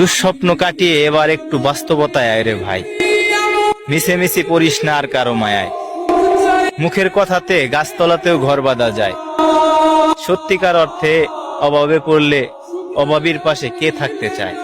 দুঃস্বপ্ন কাটিয়ে এবার একটু বাস্তবতায় আয় রে ভাই, মিছেমিছি পড়িস না আর কারো মায়ায়। মুখের কথাতে গাছতলাতেও ঘর বাঁধা যায়, সত্যিকার অর্থে অভাবে পড়লে অভাবীর পাশে কে থাকতে চায়।